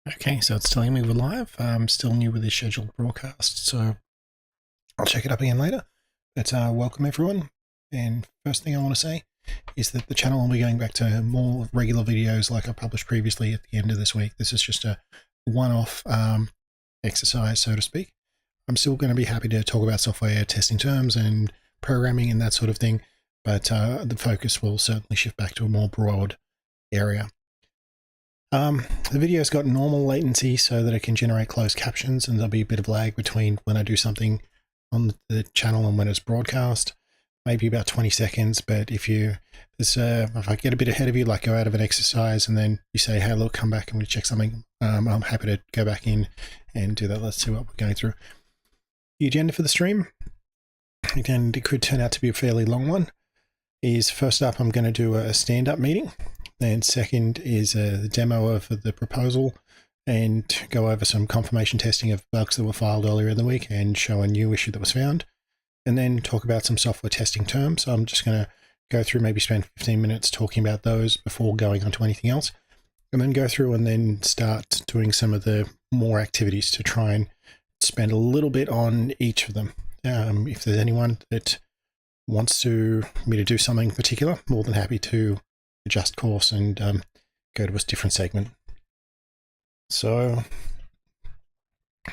Okay, so it's telling me we're live. I'm still new with this scheduled broadcast, so I'll check it up again later. But welcome everyone. And first thing I want to say is that the channel will be going back to more regular videos like I published previously at the end of this week. This is just a one-off exercise, so to speak. I'm still going to be happy to talk about software testing terms and programming and that sort of thing, but the focus will certainly shift back to a more broad area. The video's got normal latency so that it can generate closed captions, and there'll be a bit of lag between when I do something on the channel and when it's broadcast, maybe about 20 seconds. But if I get a bit ahead of you, like go out of an exercise and then you say, hey, look, come back and we check something, I'm happy to go back in and do that. Let's see what we're going through. The agenda for the stream, again, it could turn out to be a fairly long one, is first up, I'm going to do a stand-up meeting. And second is a demo of the proposal and go over some confirmation testing of bugs that were filed earlier in the week and show a new issue that was found. And then talk about some software testing terms. I'm just going to go through, maybe spend 15 minutes talking about those before going on to anything else. And then go through and then start doing some of the more activities to try and spend a little bit on each of them. If there's anyone that wants me to do something particular, more than happy to adjust course and go to a different segment. So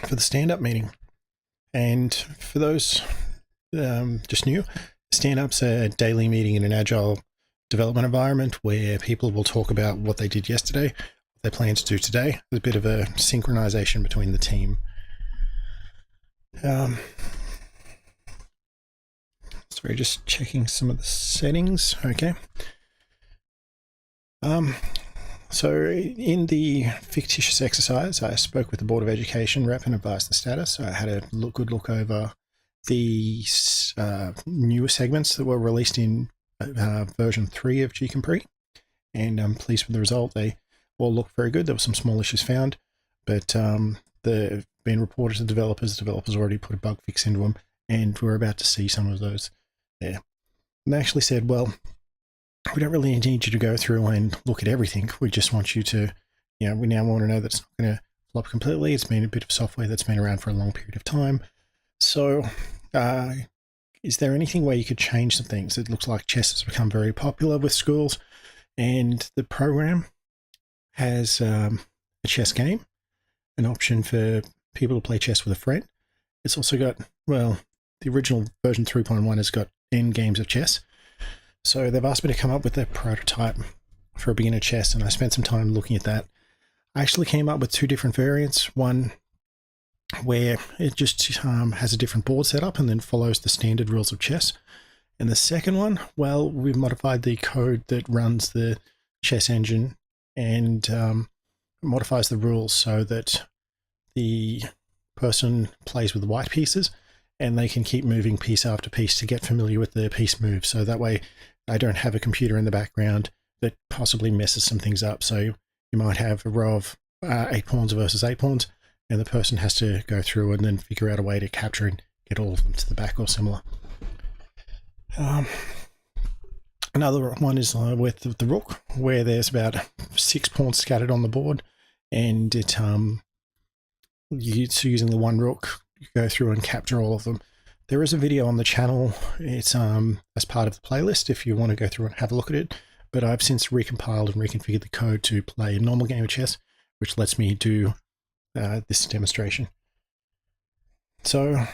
for the stand-up meeting, and for those just new, stand-up's a daily meeting in an agile development environment where people will talk about what they did yesterday, what they plan to do today. There's a bit of a synchronization between the team. Sorry, just checking some of the settings. Okay. So in the fictitious exercise, I spoke with the Board of Education rep and advised the status. I had a good look over the newer segments that were released in version 3 of GCompris, and I'm pleased with the result. They all look very good. There were some small issues found, but they've been reported to the developers. The developers already put a bug fix into them, and we're about to see some of those there. And they actually said, well, we don't really need you to go through and look at everything. We just want you to, we now want to know that it's not going to flop completely. It's been a bit of software that's been around for a long period of time. So is there anything where you could change some things? It looks like chess has become very popular with schools, and the program has a chess game, an option for people to play chess with a friend. It's also got, well, the original version 3.1 has got end games of chess. So they've asked me to come up with a prototype for a beginner chess, and I spent some time looking at that. I actually came up with two different variants. One where it just has a different board setup and then follows the standard rules of chess. And the second one, well, we've modified the code that runs the chess engine and modifies the rules so that the person plays with white pieces and they can keep moving piece after piece to get familiar with the piece move. So that way I don't have a computer in the background that possibly messes some things up. So you might have a row of 8 pawns versus 8 pawns, and the person has to go through and then figure out a way to capture and get all of them to the back or similar. Another one is with the rook, where there's about 6 pawns scattered on the board, and it using the one rook, you go through and capture all of them. There is a video on the channel. It's as part of the playlist if you want to go through and have a look at it, but I've since recompiled and reconfigured the code to play a normal game of chess, which lets me do this demonstration. So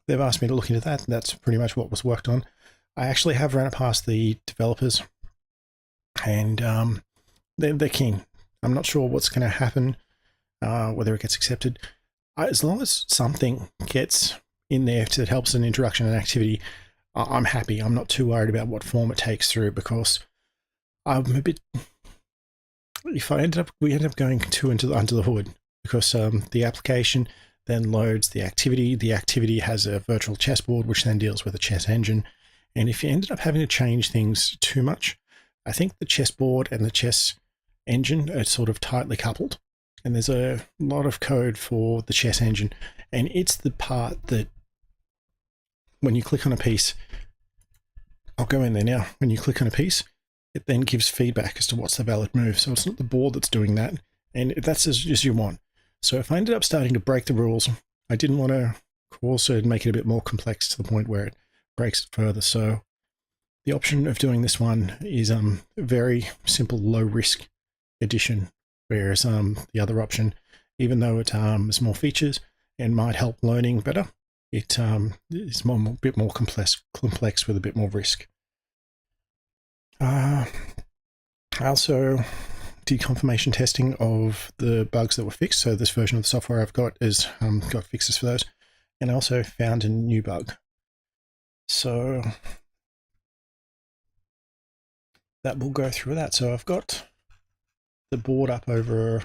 they've asked me to look into that, and that's pretty much what was worked on. I actually have run it past the developers, and they're keen. I'm not sure what's going to happen, whether it gets accepted. As long as something gets in there that helps an introduction and activity, I'm happy. I'm not too worried about what form it takes through, because I'm a bit, if we end up going too under the hood, because the application then loads the activity. The activity has a virtual chessboard, which then deals with a chess engine. And if you ended up having to change things too much, I think the chessboard and the chess engine are sort of tightly coupled. And there's a lot of code for the chess engine, and it's the part that when you click on a piece, I'll go in there now. When you click on a piece, it then gives feedback as to what's the valid move. So it's not the board that's doing that, and that's as you want. So if I ended up starting to break the rules, I didn't want to also make it a bit more complex to the point where it breaks it further. So the option of doing this one is a very simple, low risk addition, whereas the other option, even though it has more features and might help learning better, it is a bit more complex with a bit more risk. I also did confirmation testing of the bugs that were fixed. So this version of the software I've got is got fixes for those, and I also found a new bug. So that will go through that. So I've got the board up over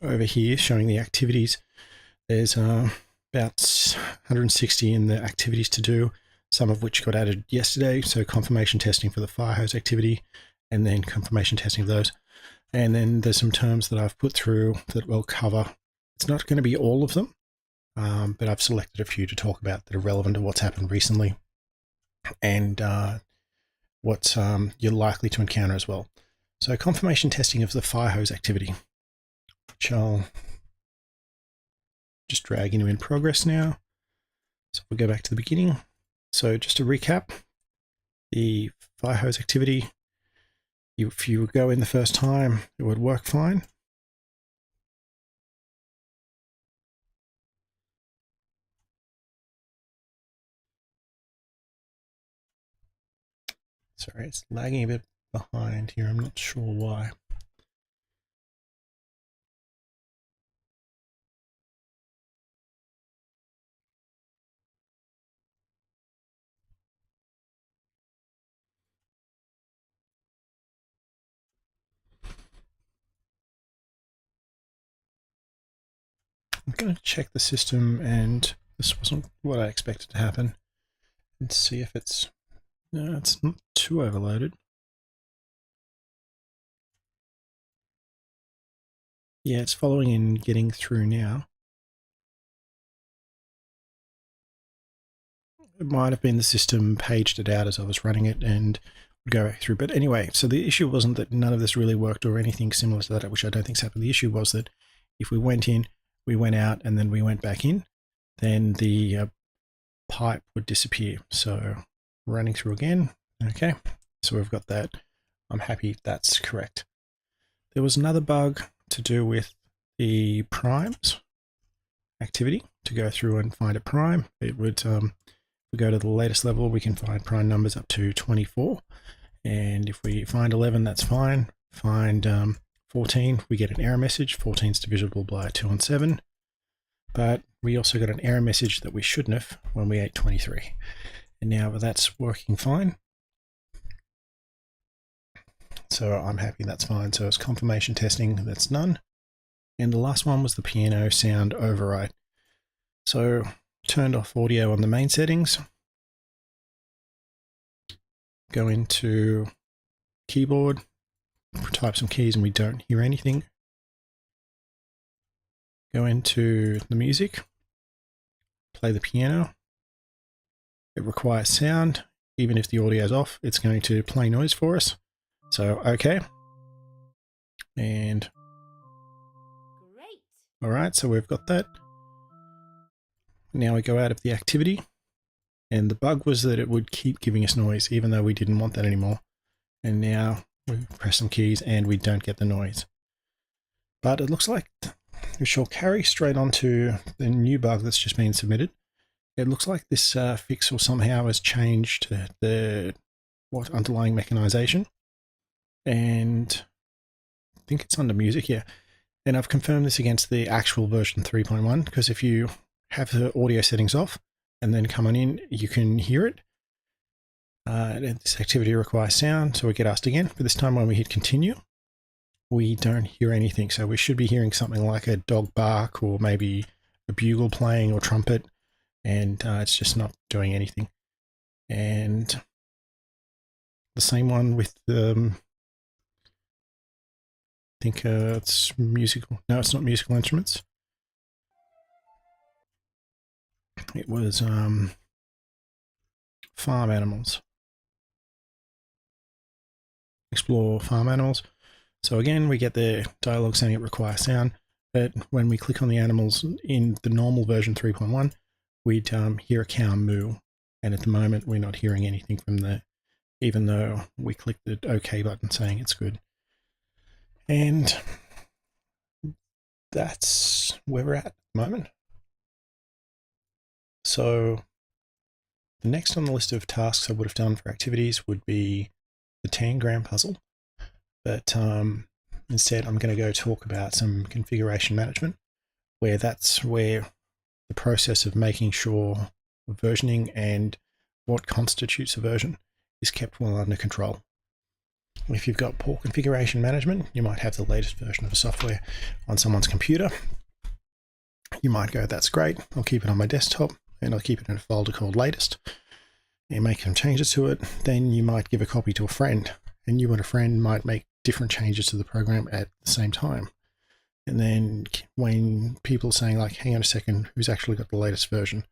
here showing the activities. There's about 160 in the activities to do, some of which got added yesterday. So confirmation testing for the fire hose activity, and then confirmation testing of those. And then there's some terms that I've put through that will cover. It's not going to be all of them, but I've selected a few to talk about that are relevant to what's happened recently and what you're likely to encounter as well. So confirmation testing of the fire hose activity, which I'll just drag into in progress now. So we'll go back to the beginning. So just to recap, the fire hose activity, if you go in the first time, it would work fine. Sorry, it's lagging a bit behind here. I'm not sure why. I'm going to check the system, and this wasn't what I expected to happen, and see if it's, no, it's not too overloaded. Yeah, it's following and getting through now. It might have been the system paged it out as I was running it and would go back through. But anyway, so the issue wasn't that none of this really worked or anything similar to that, which I don't think's happened. The issue was that if we went in, we went out, and then we went back in, then the pipe would disappear. So running through again. Okay, so we've got that. I'm happy that's correct. There was another bug to do with the primes activity, to go through and find a prime. It would, if we go to the latest level, we can find prime numbers up to 24. And if we find 11, that's fine. Find 14, we get an error message. 14 is divisible by 2 and 7. But we also got an error message that we shouldn't have when we ate 23. And now that's working fine. So I'm happy that's fine. So it's confirmation testing, that's none. And the last one was the piano sound override. So turned off audio on the main settings. Go into keyboard, type some keys and we don't hear anything. Go into the music, play the piano. It requires sound. Even if the audio is off, it's going to play noise for us. So, okay. And great. All right, so we've got that. Now we go out of the activity. And the bug was that it would keep giving us noise, even though we didn't want that anymore. And now we press some keys and we don't get the noise. But it looks like we shall carry straight onto the new bug that's just been submitted. It looks like this fix or somehow has changed the underlying mechanization. And I think it's under music, yeah. And I've confirmed this against the actual version 3.1, because if you have the audio settings off and then come on in, you can hear it. This activity requires sound, so we get asked again. But this time when we hit continue, we don't hear anything. So we should be hearing something like a dog bark or maybe a bugle playing or trumpet, and it's just not doing anything. And the same one with I think it's musical. No, it's not musical instruments. It was farm animals. explore farm animals. So again, we get the dialogue saying it requires sound, but when we click on the animals in the normal version 3.1, we'd hear a cow moo. And at the moment, we're not hearing anything from there, even though we click the OK button saying it's good. And that's where we're at the moment. So the next on the list of tasks I would have done for activities would be the Tangram puzzle. But instead, I'm going to go talk about some configuration management, where that's where the process of making sure versioning and what constitutes a version is kept well under control. If you've got poor configuration management, you might have the latest version of a software on someone's computer. You might go, that's great, I'll keep it on my desktop and I'll keep it in a folder called latest and make some changes to it. Then you might give a copy to a friend, and you and a friend might make different changes to the program at the same time. And then when people are saying like, hang on a second, who's actually got the latest version?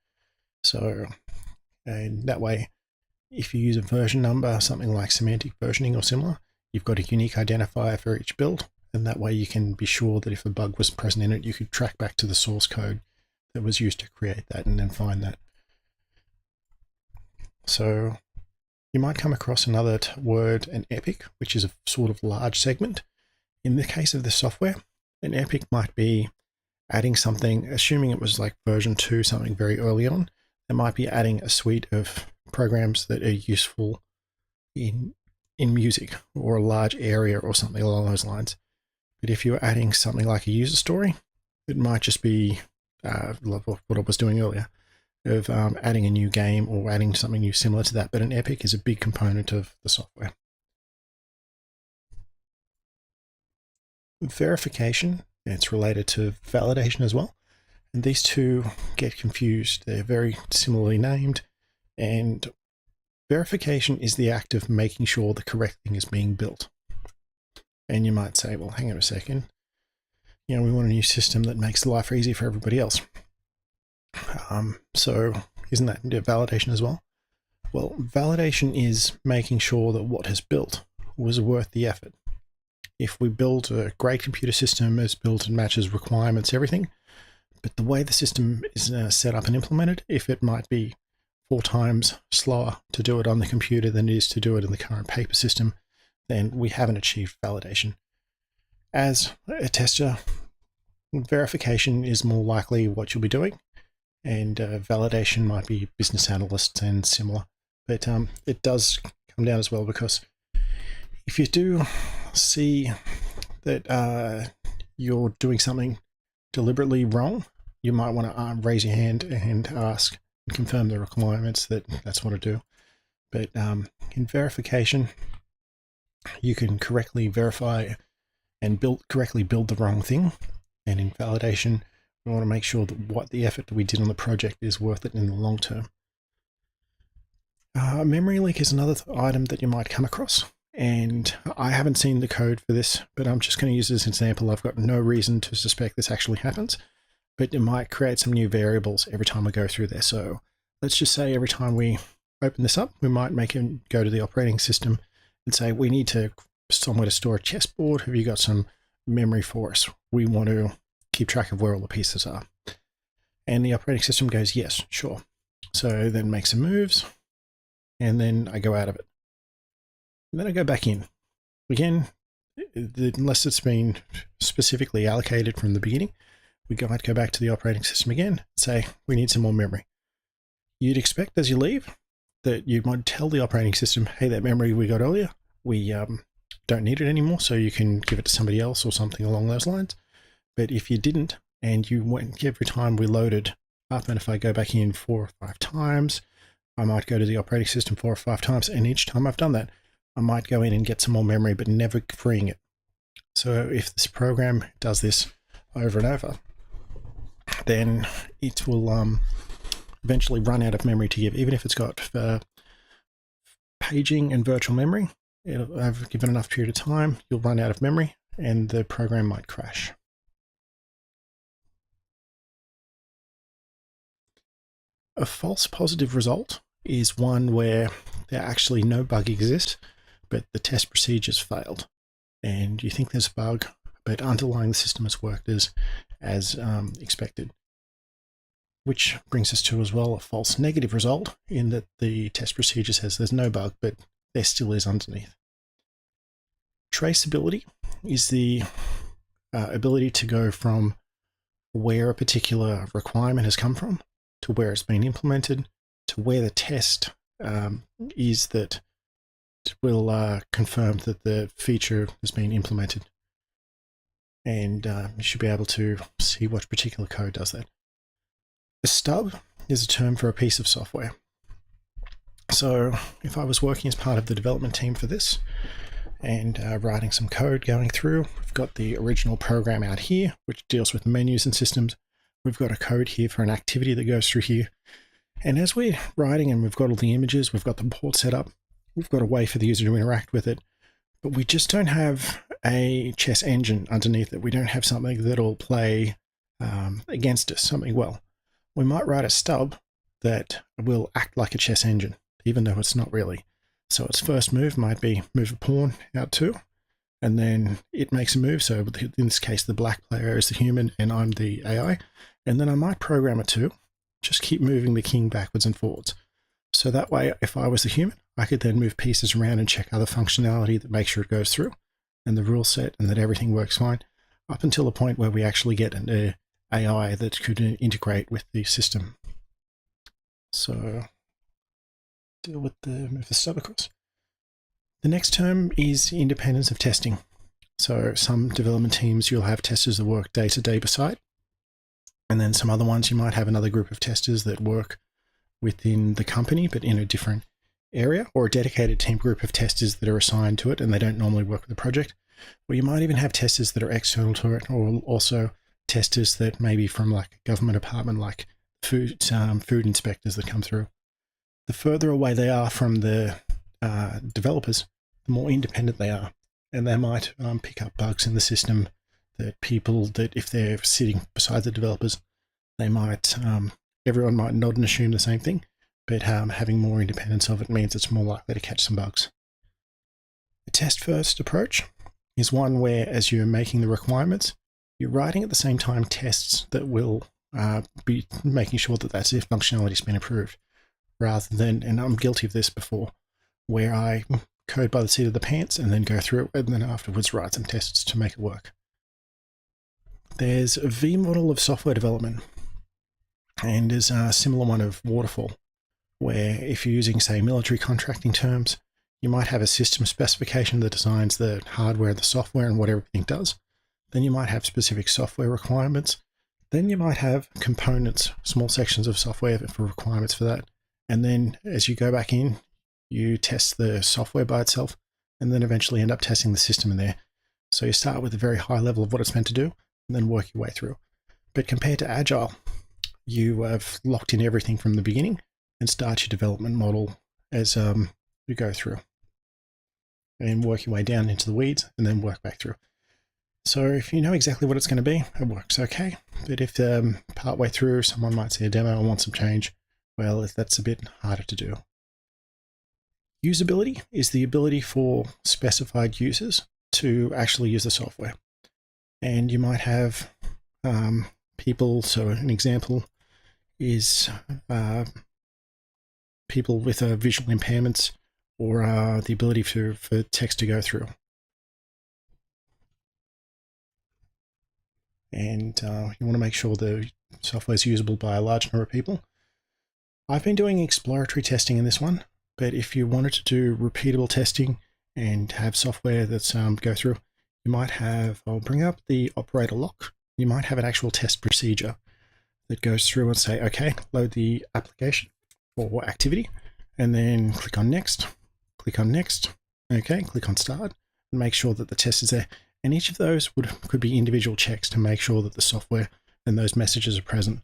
So, and that way, if you use a version number, something like semantic versioning or similar, you've got a unique identifier for each build. And that way you can be sure that if a bug was present in it, you could track back to the source code that was used to create that and then find that. So you might come across another word, an epic, which is a sort of large segment. In the case of the software, an epic might be adding something, assuming it was like version 2, something very early on. It might be adding a suite of programs that are useful in music or a large area or something along those lines. But if you're adding something like a user story, it might just be what I was doing earlier, of adding a new game or adding something new similar to that. But an epic is a big component of the software. Verification, it's related to validation as well. And these two get confused. They're very similarly named. And verification is the act of making sure the correct thing is being built. And you might say, well, hang on a second. You know, we want a new system that makes life easy for everybody else. So isn't that validation as well? Well, validation is making sure that what has built was worth the effort. If we build a great computer system, it's built and matches requirements, everything, but the way the system is set up and implemented, if it might be 4 times slower to do it on the computer than it is to do it in the current paper system, then we haven't achieved validation. As a tester, verification is more likely what you'll be doing, and validation might be business analysts and similar. But it does come down as well, because if you do see that you're doing something deliberately wrong, you might want to raise your hand and ask and confirm the requirements that that's what I do. But in verification, you can correctly verify and correctly build the wrong thing. And in validation, we want to make sure that what the effort that we did on the project is worth it in the long term. Memory leak is another item that you might come across. And I haven't seen the code for this, but I'm just going to use this as an example. I've got no reason to suspect this actually happens, but it might create some new variables every time we go through there. So let's just say every time we open this up, we might make it go to the operating system and say, we need to somewhere to store a chessboard. Have you got some memory for us? We want to keep track of where all the pieces are. And the operating system goes, yes, sure. So then make some moves, and then I go out of it. And then I go back in. Again, unless it's been specifically allocated from the beginning, we might go back to the operating system again and say, we need some more memory. You'd expect as you leave that you might tell the operating system, hey, that memory we got earlier, we don't need it anymore, so you can give it to somebody else or something along those lines. But if you didn't, and you went every time we loaded up, and if I go back in 4 or 5 times, I might go to the operating system 4 or 5 times, and each time I've done that, I might go in and get some more memory, but never freeing it. So if this program does this over and over, then it will eventually run out of memory to give. Even if it's got paging and virtual memory, over given enough period of time, you'll run out of memory and the program might crash. A false positive result is one where there actually no bug exists, but the test procedures failed. And you think there's a bug, but underlying the system has worked as expected. Which brings us to as well a false negative result in that the test procedure says there's no bug, but there still is underneath. Traceability is the ability to go from where a particular requirement has come from to where it's been implemented to where the test is that will confirm that the feature has been implemented. And you should be able to see what particular code does that. A stub is a term for a piece of software. So if I was working as part of the development team for this and writing some code going through, we've got the original program out here, which deals with menus and systems. We've got a code here for an activity that goes through here. And as we're writing and we've got all the images, we've got the port set up, we've got a way for the user to interact with it, but we just don't have a chess engine underneath it. We don't have something that'll play against us, something well. We might write a stub that will act like a chess engine, even though it's not really. So its first move might be move a pawn out 2, and then it makes a move. So in this case, the black player is the human and I'm the AI. And then I might program it to just keep moving the king backwards and forwards. So that way, if I was the human, I could then move pieces around and check other functionality that makes sure it goes through and the rule set and that everything works fine, up until the point where we actually get an AI that could integrate with the system. So deal with move the stub across. The next term is independence of testing. So some development teams, you'll have testers that work day to day beside. And then some other ones, you might have another group of testers that work within the company, but in a different area, or a dedicated team group of testers that are assigned to it and they don't normally work with the project. Or you might even have testers that are external to it, or also testers that may be from like a government department, like food inspectors that come through. The further away they are from the developers, the more independent they are. And they might pick up bugs in the system that if they're sitting beside the developers, they might, everyone might nod and assume the same thing, but having more independence of it means it's more likely to catch some bugs. The test-first approach is one where, as you're making the requirements, you're writing at the same time tests that will be making sure that that's if functionality's been improved, rather than, and I'm guilty of this before, where I code by the seat of the pants and then go through it and then afterwards write some tests to make it work. There's a V model of software development, and there's a similar one of waterfall, where if you're using, say, military contracting terms, you might have a system specification that designs the hardware and the software and what everything does. Then you might have specific software requirements. Then you might have components, small sections of software for requirements for that. And then as you go back in, you test the software by itself and then eventually end up testing the system in there. So you start with a very high level of what it's meant to do and then work your way through. But compared to Agile, you have locked in everything from the beginning and start your development model as you go through and work your way down into the weeds and then work back through. So if you know exactly what it's going to be, it works okay. But if partway through someone might see a demo and want some change, well, that's a bit harder to do. Usability is the ability for specified users to actually use the software. And you might have people, so an example is people with visual impairments or the ability for text to go through. And you want to make sure the software is usable by a large number of people. I've been doing exploratory testing in this one, but if you wanted to do repeatable testing and have software that's go through, you might have, I'll bring up the operator lock. You might have an actual test procedure that goes through and say, okay, load the application or activity, and then click on next, okay, click on start, and make sure that the test is there. And each of those could be individual checks to make sure that the software and those messages are present.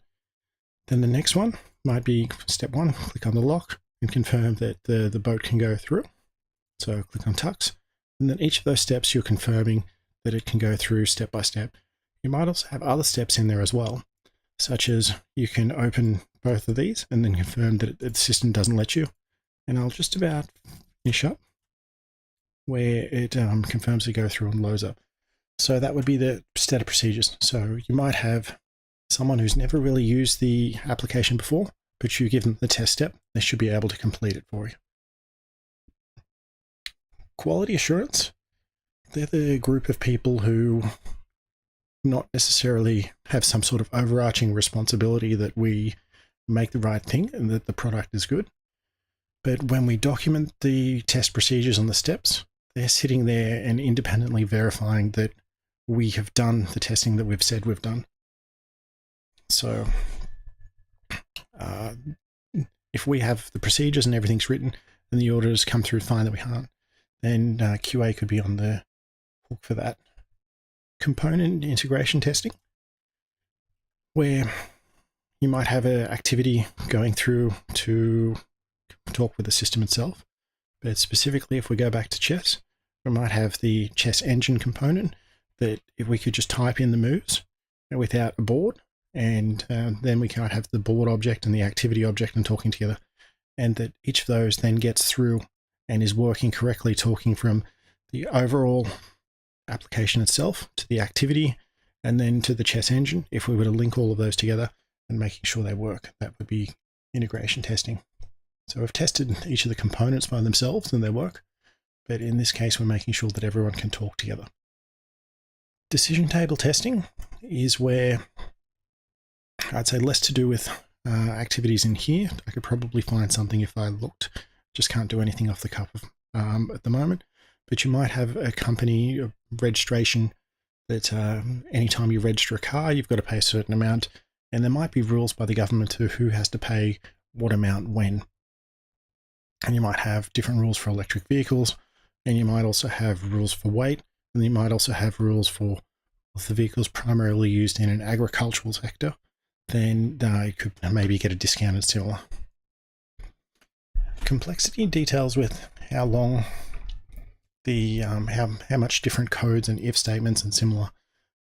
Then the next one might be step 1, click on the lock and confirm that the boat can go through. So click on tux. And then each of those steps you're confirming that it can go through step by step. You might also have other steps in there as well, such as you can open both of these and then confirm that the system doesn't let you. And I'll just about finish up. where it confirms to go through and loads up. So that would be the set of procedures. So you might have someone who's never really used the application before, but you give them the test step, they should be able to complete it for you. Quality assurance, they're the group of people who not necessarily have some sort of overarching responsibility that we make the right thing and that the product is good. But when we document the test procedures and the steps, they're sitting there and independently verifying that we have done the testing that we've said we've done. So if we have the procedures and everything's written and the auditors come through find that we aren't, then QA could be on the hook for that. Component integration testing, where you might have an activity going through to talk with the system itself. But specifically, if we go back to chess, we might have the chess engine component that if we could just type in the moves without a board, and then we can't have the board object and the activity object and talking together, and that each of those then gets through and is working correctly, talking from the overall application itself to the activity and then to the chess engine. If we were to link all of those together and making sure they work, that would be integration testing. So we've tested each of the components by themselves and their work, but in this case we're making sure that everyone can talk together. Decision table testing is where I'd say less to do with activities in here. I could probably find something if I looked, just can't do anything off the cuff at the moment. But you might have a company registration that anytime you register a car, you've got to pay a certain amount, and there might be rules by the government to who has to pay what amount when. And you might have different rules for electric vehicles, and you might also have rules for weight, and you might also have rules for if the vehicles primarily used in an agricultural sector, then you could maybe get a discount and similar. Complexity details with how long the how much different codes and if statements and similar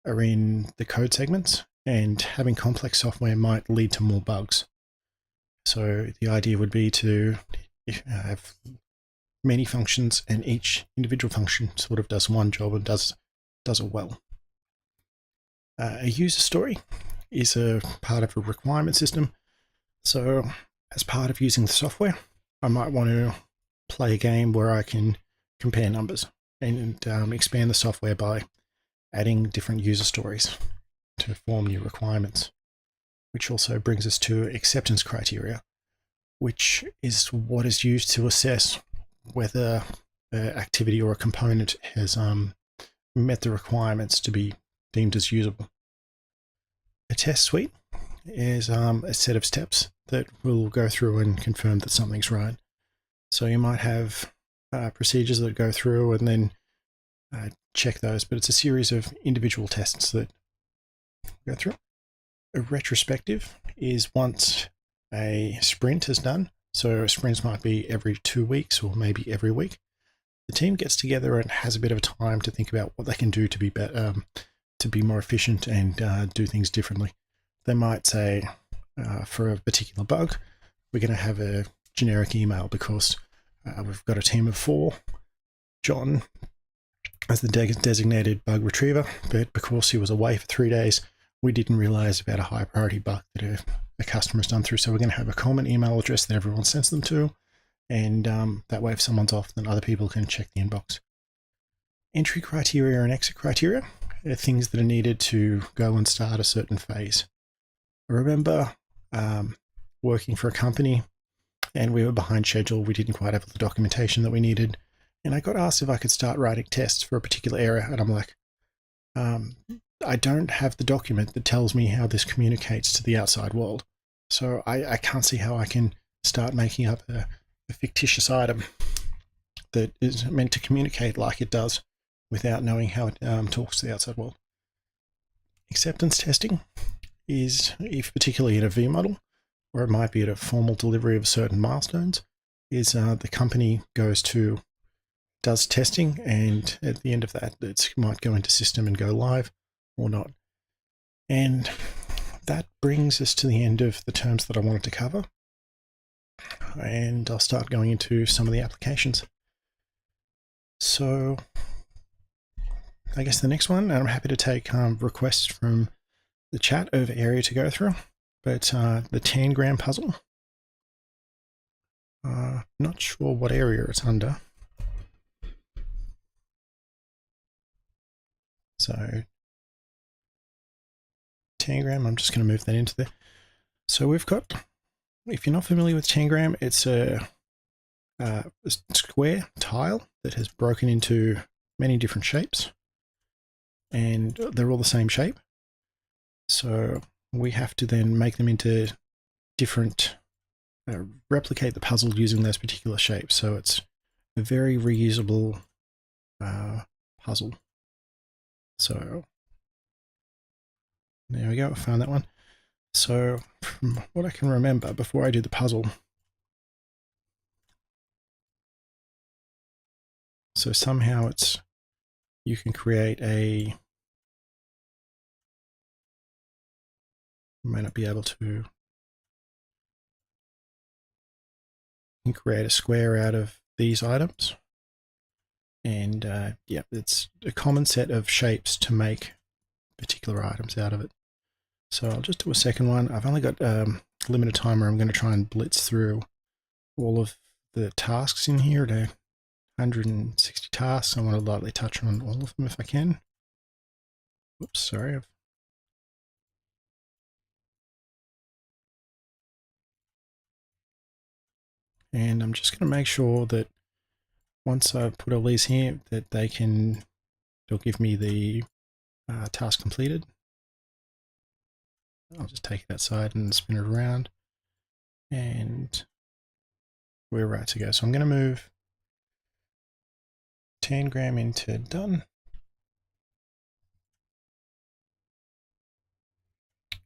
are in the code segments, and having complex software might lead to more bugs. So the idea would be to have many functions and each individual function sort of does one job and does it well. A user story is a part of a requirement system. So as part of using the software, I might want to play a game where I can compare numbers and expand the software by adding different user stories to form new requirements, which also brings us to acceptance criteria, which is what is used to assess whether an activity or a component has met the requirements to be deemed as usable. A test suite is a set of steps that will go through and confirm that something's right. So you might have procedures that go through and then check those, but it's a series of individual tests that go through. A retrospective is once a sprint is done. So sprints might be every 2 weeks or maybe every week. The team gets together and has a bit of time to think about what they can do to be better, to be more efficient and do things differently. They might say, for a particular bug, we're going to have a generic email because we've got a team of 4. John as the designated bug retriever, but because he was away for 3 days, we didn't realize about a high priority bug that a customer's done through. So we're going to have a common email address that everyone sends them to, and that way if someone's off, then other people can check the inbox. Entry criteria and exit criteria are things that are needed to go and start a certain phase. I remember working for a company and we were behind schedule. We didn't quite have the documentation that we needed. And I got asked if I could start writing tests for a particular area. And I'm like, I don't have the document that tells me how this communicates to the outside world. So I can't see how I can start making up a fictitious item that is meant to communicate like it does without knowing how it talks to the outside world. Acceptance testing is, if particularly in a V model, or it might be at a formal delivery of certain milestones, is the company does testing, and at the end of that, it might go into system and go live or not. And that brings us to the end of the terms that I wanted to cover. And I'll start going into some of the applications. So I guess the next one, and I'm happy to take requests from the chat over area to go through, but the Tangram puzzle. Not sure what area it's under. So Tangram, I'm just going to move that into there. So we've got, if you're not familiar with Tangram, it's a square tile that has broken into many different shapes, and they're all the same shape. So we have to then make them into different, replicate the puzzle using those particular shapes. So it's a very reusable puzzle. So there we go, I found that one. So from what I can remember, before I do the puzzle, so somehow it's, you can create a, may not be able to, you can create a square out of these items. And yeah, it's a common set of shapes to make particular items out of it. So I'll just do a second one. I've only got limited time where I'm going to try and blitz through all of the tasks in here to 160 tasks. I want to lightly touch on all of them if I can. Oops, sorry. And I'm just going to make sure that once I put all these here, that they'll give me the task completed. I'll just take it outside and spin it around, and we're right to go. So I'm going to move Tangram into done.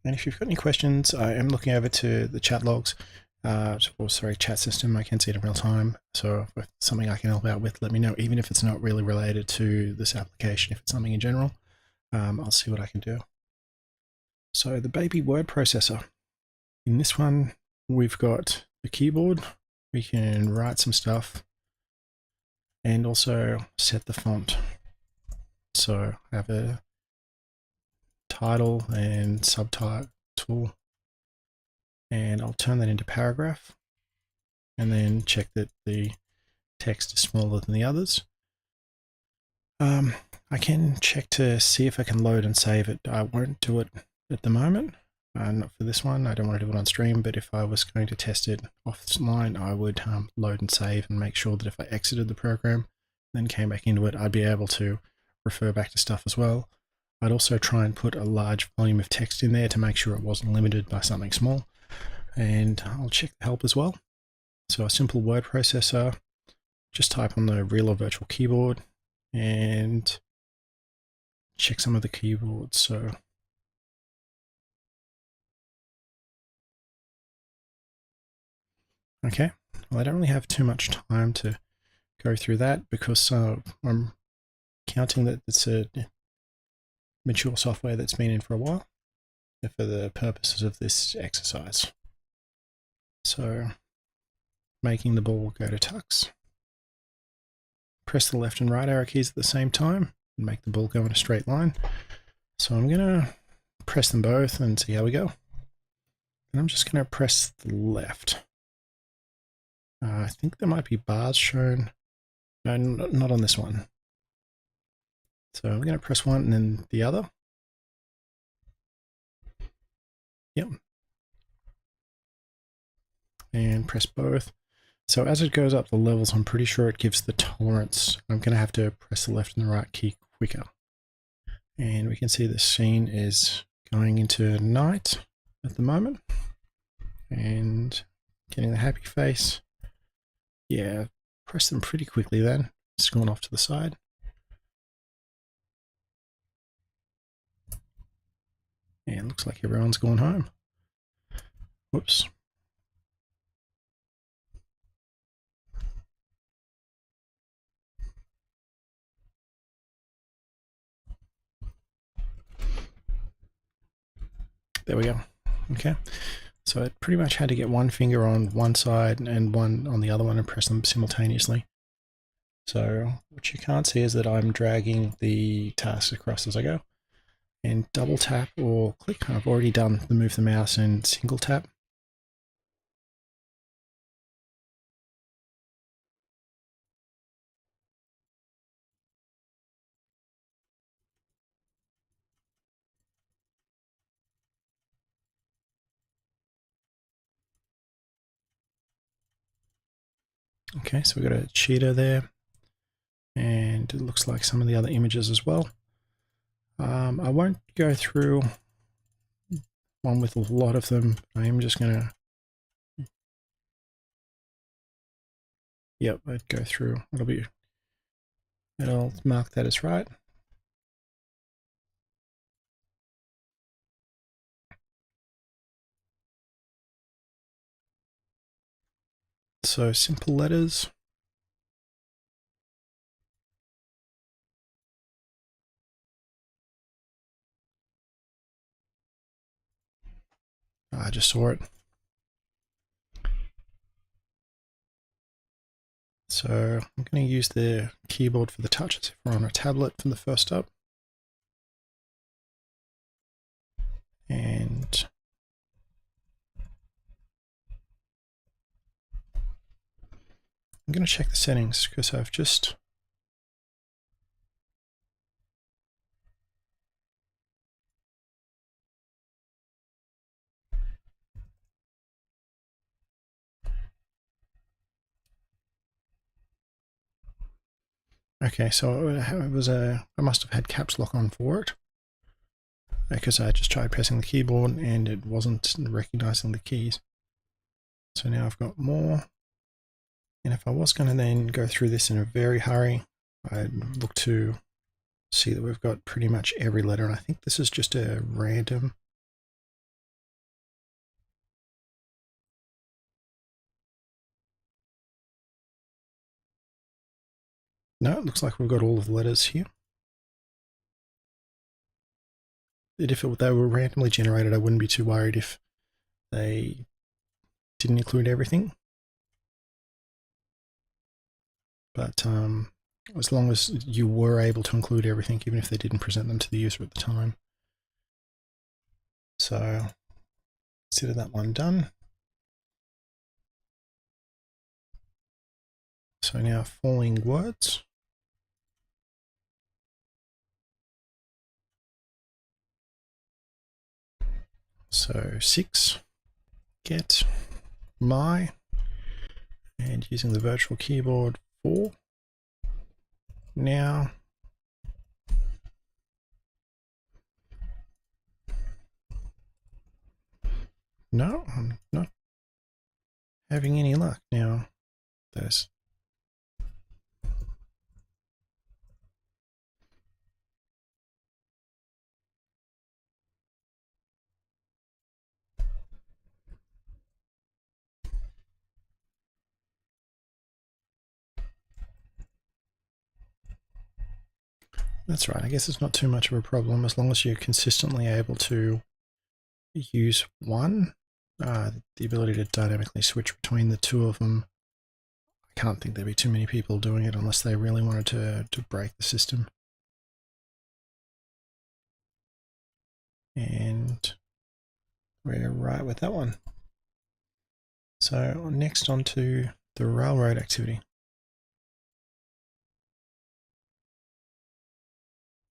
And if you've got any questions, I am looking over to the chat logs, chat system. I can see it in real time. So if it's something I can help out with, let me know, even if it's not really related to this application. If it's something in general, I'll see what I can do. So the baby word processor. In this one, we've got the keyboard. We can write some stuff and also set the font. So I have a title and subtitle, and I'll turn that into paragraph and then check that the text is smaller than the others. I can check to see if I can load and save it. I won't do it at the moment, not for this one. I don't want to do it on stream, but if I was going to test it offline, I would load and save and make sure that if I exited the program, then came back into it, I'd be able to refer back to stuff as well. I'd also try and put a large volume of text in there to make sure it wasn't limited by something small. And I'll check the help as well. So a simple word processor, just type on the real or virtual keyboard and check some of the keyboards. So okay, well, I don't really have too much time to go through that because I'm counting that it's a mature software that's been in for a while for the purposes of this exercise. So making the ball go to tux. Press the left and right arrow keys at the same time and make the ball go in a straight line. So I'm going to press them both and see how we go. And I'm just going to press the left. I think there might be bars shown. No, not on this one. So I'm going to press one and then the other. Yep. And press both. So as it goes up the levels, I'm pretty sure it gives the tolerance. I'm going to have to press the left and the right key quicker. And we can see the scene is going into night at the moment. And getting the happy face. Yeah, press them pretty quickly then. It's gone off to the side. And looks like everyone's gone home. Whoops. There we go. Okay. So I pretty much had to get one finger on one side and one on the other one and press them simultaneously. So what you can't see is that I'm dragging the task across as I go. And double tap or click. I've already done the move the mouse and single tap. Okay, so we've got a Cheeto there, and it looks like some of the other images as well. I won't go through one with a lot of them. I am just going to, yep, I'd go through. It'll mark that as right. So simple letters. I just saw it. So I'm going to use the keyboard for the touches if we're on a tablet for the first up. And I'm going to check the settings because I've just okay, so it was I must have had caps lock on for it because I just tried pressing the keyboard and it wasn't recognizing the keys. So now I've got more. And if I was going to then go through this in a very hurry, I'd look to see that we've got pretty much every letter. And I think this is just a random. No, it looks like we've got all of the letters here. If they were randomly generated, I wouldn't be too worried if they didn't include everything. But as long as you were able to include everything, even if they didn't present them to the user at the time. So consider that one done. So now falling words. So 6, get my, and using the virtual keyboard 4. Now no, I'm not having any luck now. There's that's right. I guess it's not too much of a problem as long as you're consistently able to use one. The ability to dynamically switch between the two of them. I can't think there'd be too many people doing it unless they really wanted to break the system. And we're right with that one. So next on to the railroad activity.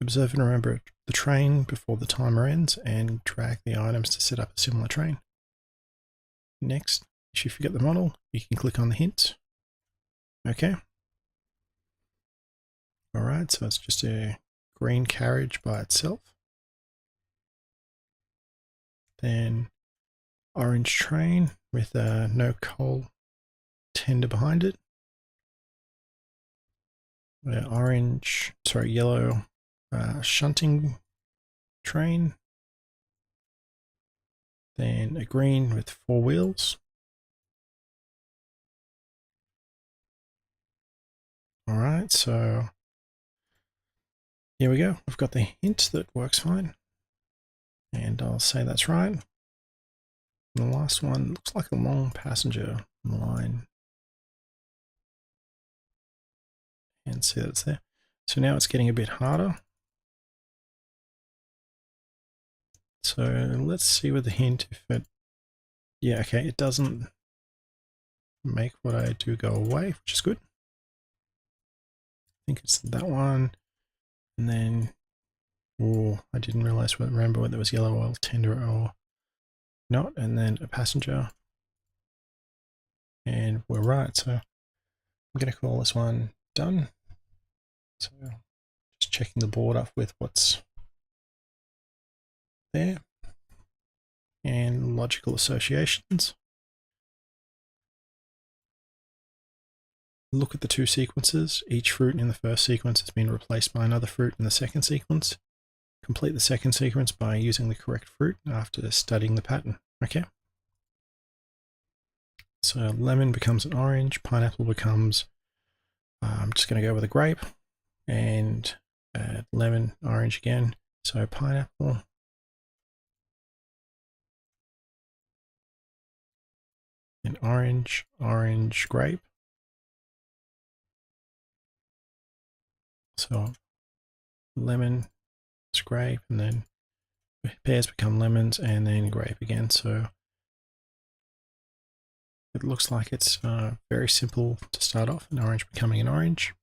Observe and remember the train before the timer ends and drag the items to set up a similar train. Next, if you forget the model, you can click on the hints. Okay. Alright, so it's just a green carriage by itself. Then orange train with no coal tender behind it. Yellow shunting train. Then a green with 4 wheels. Alright, so here we go. We've got the hint that works fine. And I'll say that's right. And the last one looks like a long passenger line. and see that it's there. So now it's getting a bit harder. So let's see with the hint if it, yeah, okay, it doesn't make what I do go away, which is good. I think it's that one. And then, oh, I didn't realize, remember whether it was yellow oil tender or not. And then a passenger. And we're right. So I'm going to call this one done. So just checking the board up with what's there. And logical associations. Look at the two sequences. Each fruit in the first sequence has been replaced by another fruit in the second sequence. Complete the second sequence by using the correct fruit after studying the pattern. Okay. So lemon becomes an orange, pineapple becomes, I'm just going to go with a grape, and lemon, orange again. So pineapple, and orange, orange, grape. So lemon, grape, and then pears become lemons, and then grape again. So it looks like it's very simple to start off, an orange becoming an orange.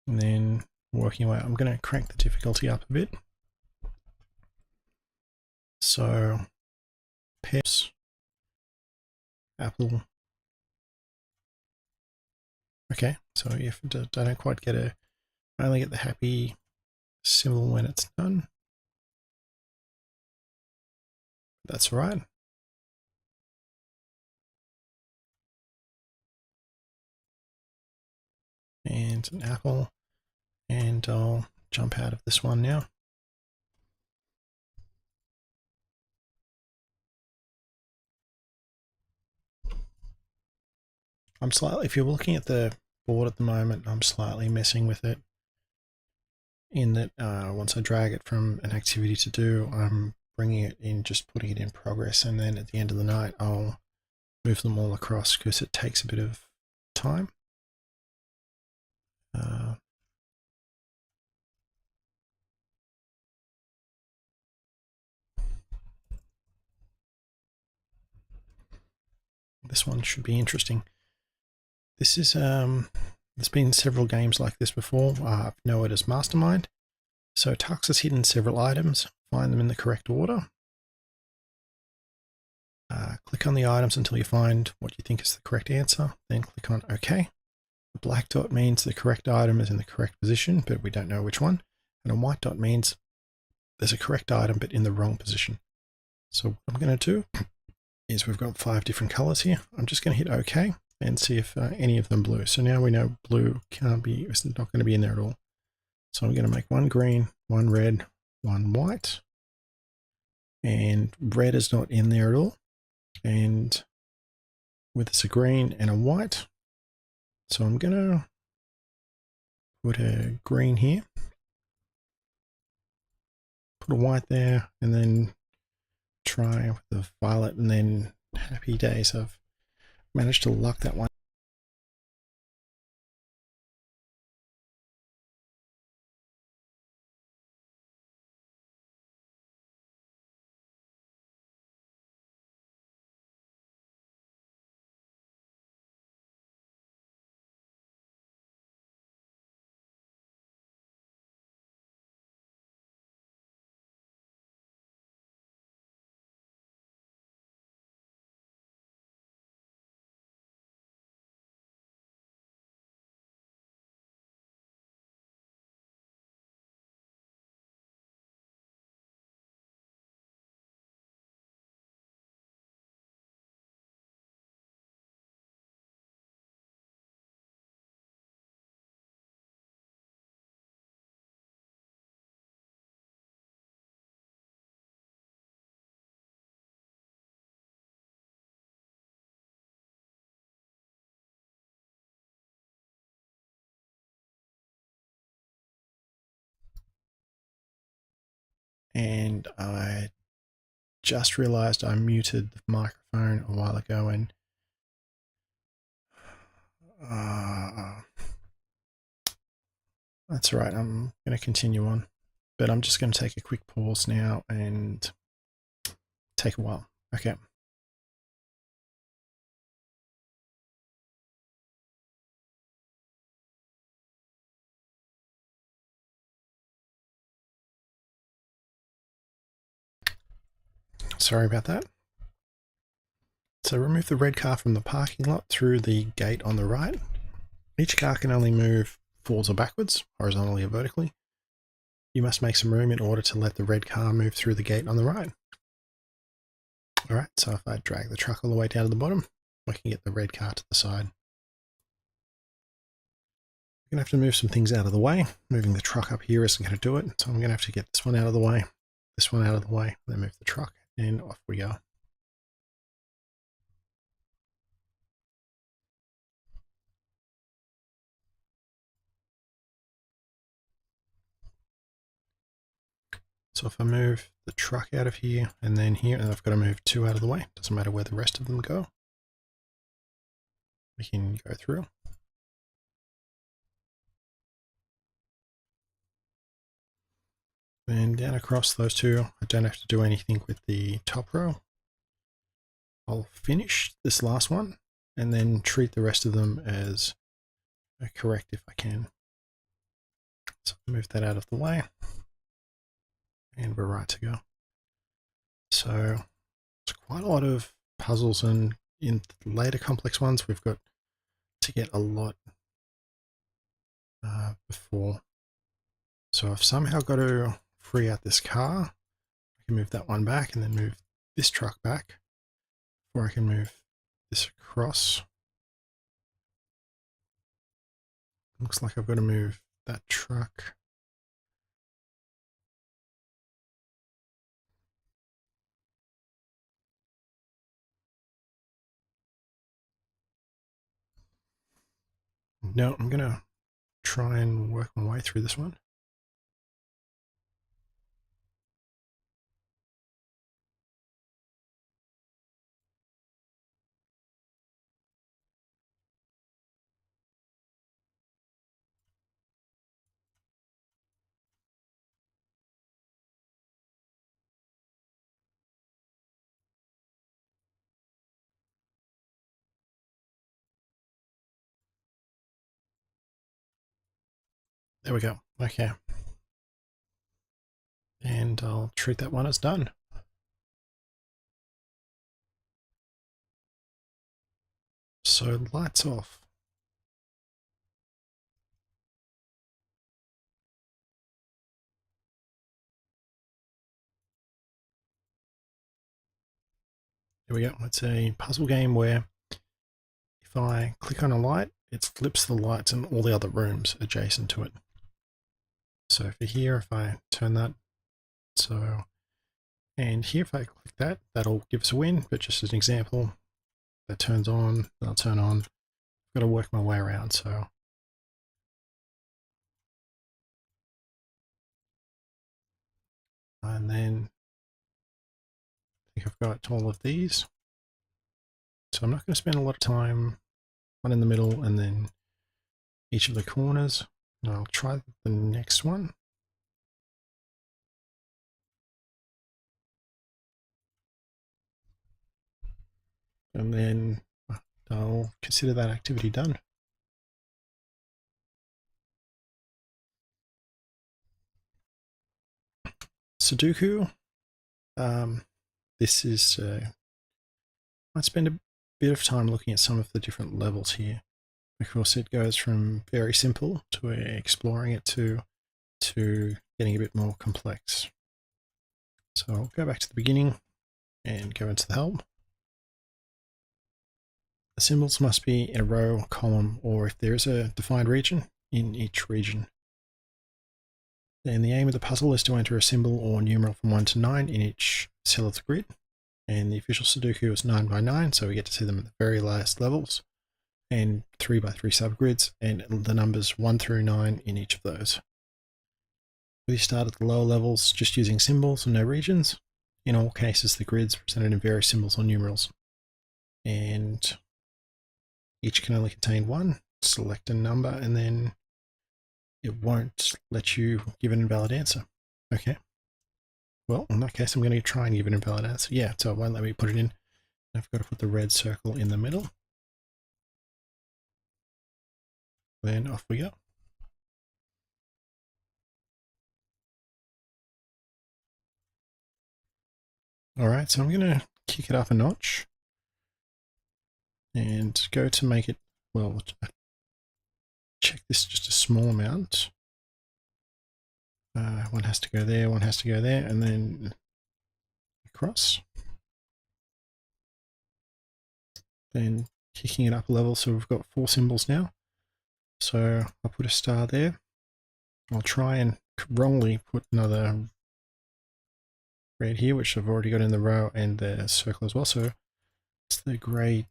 And then working away, I'm going to crank the difficulty up a bit. So pears, apple. Okay, so if I don't quite get I only get the happy symbol when it's done. That's right. And an apple. And I'll jump out of this one now. If you're looking at the board at the moment, I'm slightly messing with it in that once I drag it from an activity to do, I'm bringing it in, just putting it in progress, and then at the end of the night I'll move them all across because it takes a bit of time. This one should be interesting. This is there's been several games like this before. I know it as Mastermind. So Tux has hidden several items. Find them in the correct order. Click on the items until you find what you think is the correct answer. Then click on OK. The black dot means the correct item is in the correct position, but we don't know which one. And a white dot means there's a correct item, but in the wrong position. So what I'm going to do is we've got 5 different colors here. I'm just going to hit OK and see if any of them blue. So now we know blue is not going to be in there at all. So I'm going to make one green, one red, one white. And red is not in there at all. And with this a green and a white. So I'm going to put a green here. Put a white there, and then try with the violet, and then happy days. I've managed to luck that one. And I just realized I muted the microphone a while ago, and That's all right, I'm going to continue on, but I'm just going to take a quick pause now and take a while. Okay. Sorry about that. So remove the red car from the parking lot through the gate on the right. Each car can only move forwards or backwards, horizontally or vertically. You must make some room in order to let the red car move through the gate on the right. Alright, so if I drag the truck all the way down to the bottom, I can get the red car to the side. I'm going to have to move some things out of the way. Moving the truck up here isn't going to do it, so I'm going to have to get this one out of the way, this one out of the way, then move the truck, and off we go. So if I move the truck out of here and then here, and I've got to move two out of the way, doesn't matter where the rest of them go. We can go through. And down across those two, I don't have to do anything with the top row. I'll finish this last one and then treat the rest of them as correct if I can. So move that out of the way and we're right to go. So it's quite a lot of puzzles, and in later complex ones we've got to get a lot before. So I've somehow got to free out this car. I can move that one back and then move this truck back before I can move this across. Looks like I've got to move that truck. No, I'm going to try and work my way through this one. There we go. Okay. And I'll treat that one as done. So lights off. Here we go. It's a puzzle game where if I click on a light, it flips the lights in all the other rooms adjacent to it. So for here, if I turn that, so, and here if I click that, that'll give us a win, but just as an example, that turns on, that'll turn on. I've got to work my way around, so. And then I think I've got all of these. So I'm not going to spend a lot of time, one in the middle and then each of the corners. And I'll try the next one. And then I'll consider that activity done. Sudoku. This is, I'd spend a bit of time looking at some of the different levels here. Of course, it goes from very simple to exploring it to getting a bit more complex. So I'll go back to the beginning and go into the help. The symbols must be in a row, column, or if there is a defined region, in each region. Then the aim of the puzzle is to enter a symbol or numeral from 1 to 9 in each cell of the grid. And the official Sudoku is 9 by 9, so we get to see them at the very last levels, and 3 by 3 subgrids, and the numbers 1 through 9 in each of those. We start at the lower levels just using symbols and no regions. In all cases, the grids presented in various symbols or numerals. And each can only contain one. Select a number and then it won't let you give an invalid answer. Okay. Well, in that case, I'm going to try and give an invalid answer. Yeah, so it won't let me put it in. I've got to put the red circle in the middle. Then off we go. All right, so I'm going to kick it up a notch and go to make it, well, check this just a small amount. One has to go there, one has to go there, and then across. Then kicking it up a level, so we've got 4 symbols now. So I'll put a star there. I'll try and wrongly put another red here, which I've already got in the row and the circle as well. So it's the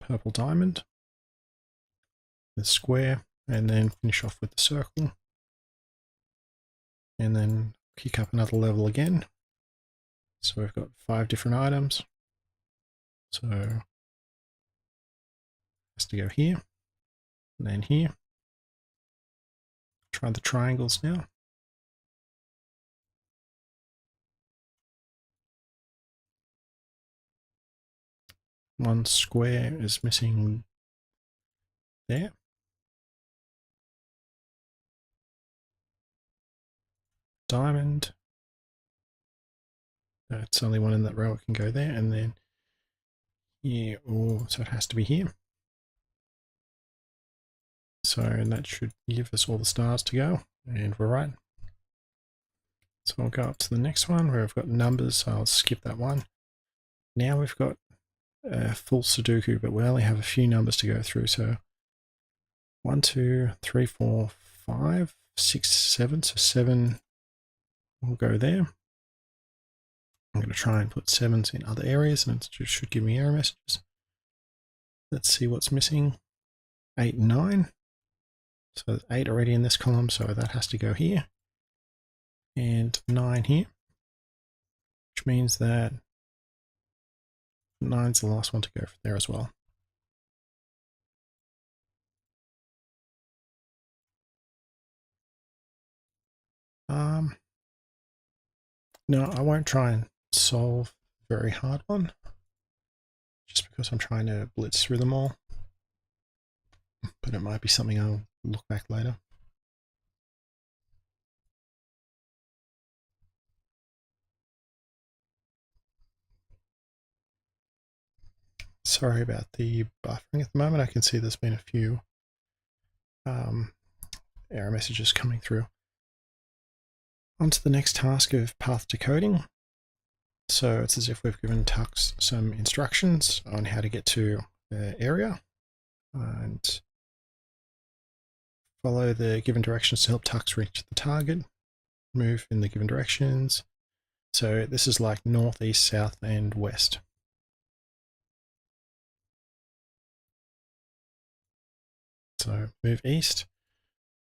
purple diamond, the square, and then finish off with the circle. And then kick up another level again. So we've got 5 different items. So it has to go here, and then here. Try the triangles now. One square is missing there. Diamond. It's only one in that row, it can go there, and then here, so it has to be here. So that should give us all the stars to go, and we're right. So I'll go up to the next one where I've got numbers, so I'll skip that one. Now we've got a full Sudoku, but we only have a few numbers to go through. So 1, 2, 3, 4, 5, 6, 7. So 7 will go there. I'm going to try and put 7s in other areas, and it should give me error messages. Let's see what's missing. 8 and 9. So there's 8 already in this column, so that has to go here. And 9 here, which means that 9's the last one to go there as well. No, I won't try and solve a very hard one, just because I'm trying to blitz through them all. But it might be something I'll look back later. Sorry about the buffering at the moment. I can see there's been a few error messages coming through. On to the next task of path decoding. So it's as if we've given Tux some instructions on how to get to the area and follow the given directions to help Tux reach the target. Move in the given directions. So this is like north, east, south, and west. So move east,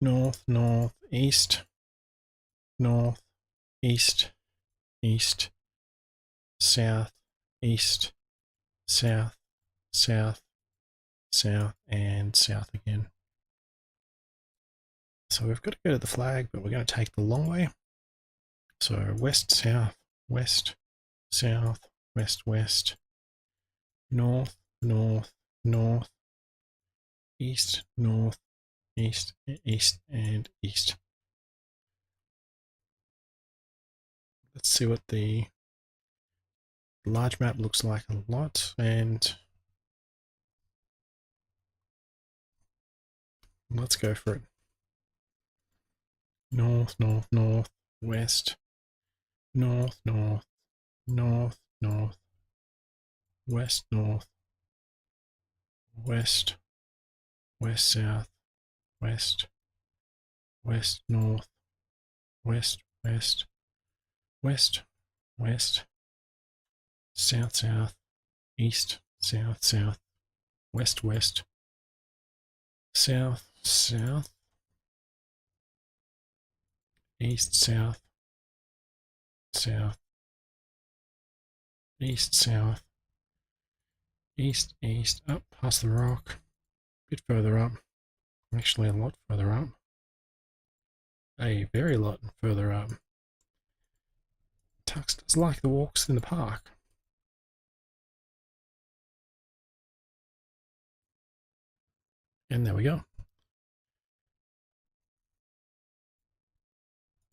north, north, east, north, east, east, south, east, south, south, south, and south again. So we've got to go to the flag, but we're going to take the long way. So west, south, west, south, west, west, north, north, north, east, north, east, east, and east. Let's see what the large map looks like a lot, and let's go for it. North, north, north, west, north, north, north, north, west, north, west, west, south, west, west, north, west, west, west, west, south, south, east, south, south, west, west, south, south, east, south, south, east, south, east, east, up past the rock, a bit further up, actually a lot further up, a very lot further up. Tux does like the walks in the park. And there we go.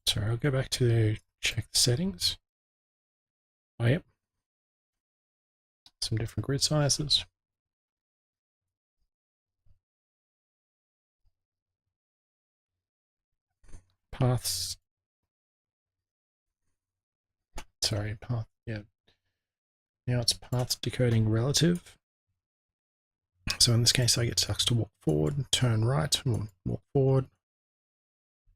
So I'll go back to check the settings. Oh, yep. Some different grid sizes. Paths. Sorry, path. Yeah. Now it's path decoding relative. So in this case, I get Tux to walk forward, turn right, and walk forward,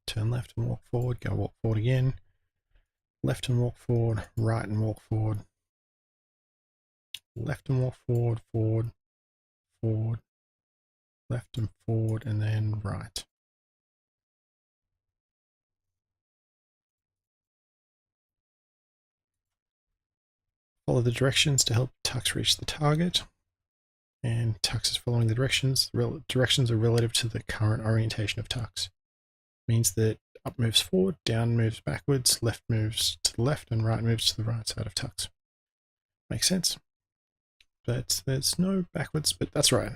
turn left and walk forward, go walk forward again, left and walk forward, right and walk forward, left and walk forward, forward, forward, left and forward, and then right. Follow the directions to help Tux reach the target. And Tux is following the directions. The directions are relative to the current orientation of Tux. Means that up moves forward, down moves backwards, left moves to the left, and right moves to the right side of Tux. Makes sense? But there's no backwards, but that's right.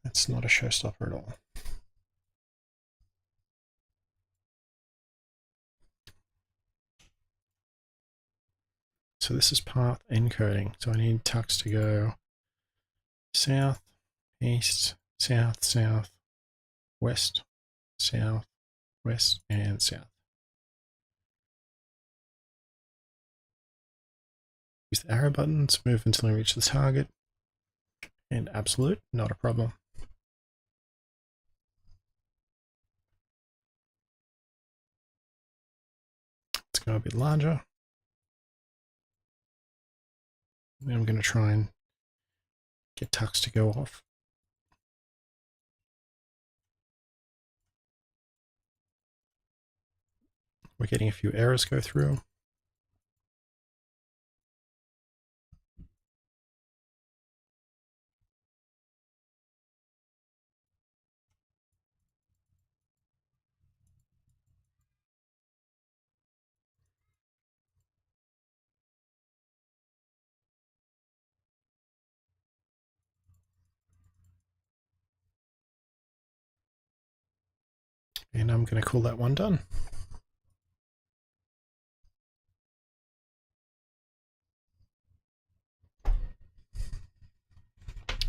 That's not a showstopper at all. So this is path encoding. So I need Tux to go south, east, south, south, west, south, west, and south. Use the arrow buttons, move until I reach the target. And absolute, not a problem. Let's go a bit larger. And I'm going to try and get Tux to go off. We're getting a few errors go through. And I'm going to call that one done.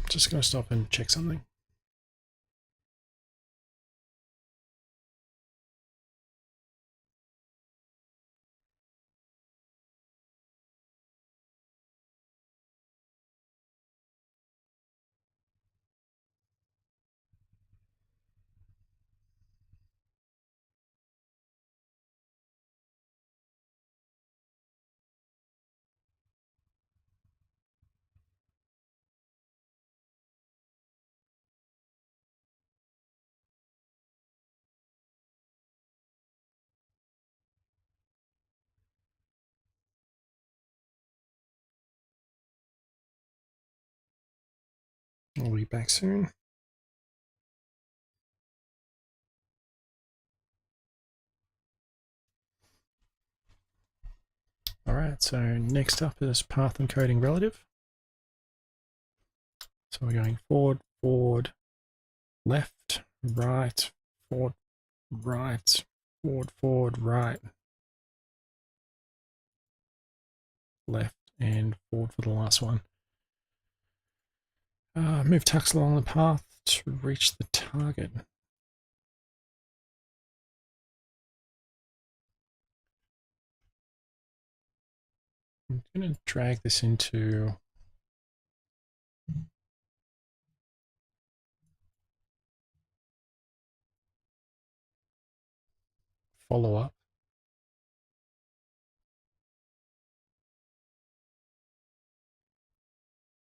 Just going to stop and check something. I'll be back soon. All right, so next up is path encoding relative. So we're going forward, forward, left, right, forward, right, forward, forward, right, left, and forward for the last one. Move Tux along the path to reach the target. I'm going to drag this into follow up.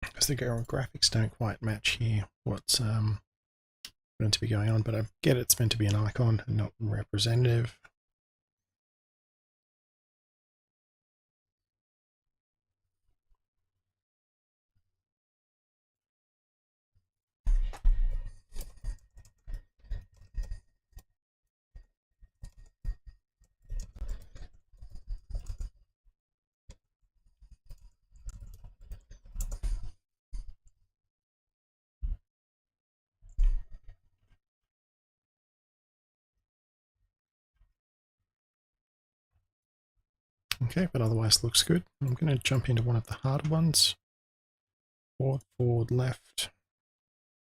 Because the graphics don't quite match here what's going to be going on, but I get it's meant to be an icon and not representative. Okay, but otherwise looks good. I'm going to jump into one of the harder ones. Forward, forward, left,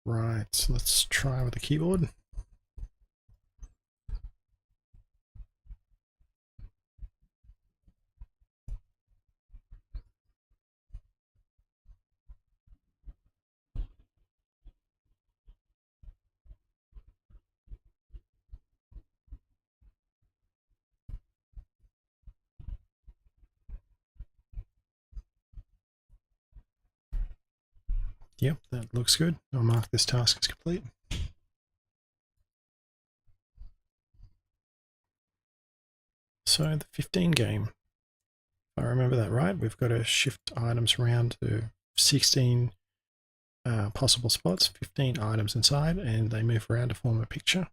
right. So let's try with the keyboard. Yep, that looks good. I'll mark this task as complete. So the 15 game, if I remember that right, we've got to shift items around to 16 possible spots, 15 items inside, and they move around to form a picture.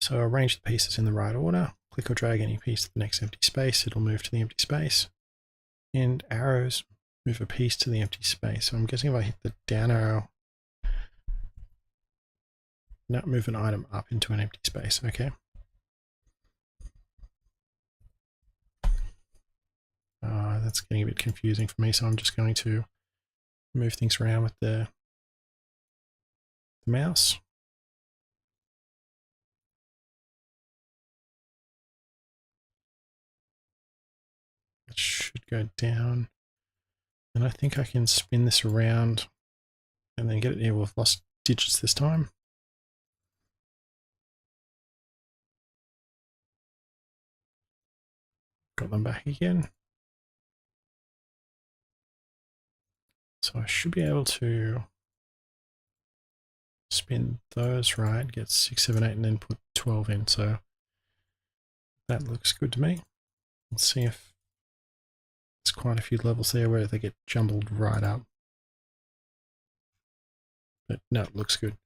So arrange the pieces in the right order. Click or drag any piece to the next empty space. It'll move to the empty space. And arrows move a piece to the empty space. So I'm guessing if I hit the down arrow, now move an item up into an empty space. Okay. That's getting a bit confusing for me, so I'm just going to move things around with the mouse. It should go down. And I think I can spin this around and then get it here. We've lost digits this time. Got them back again. So I should be able to spin those right, get 6, 7, 8, and then put 12 in. So that looks good to me. Let's see if there's quite a few levels there where they get jumbled right up. But no, it looks good.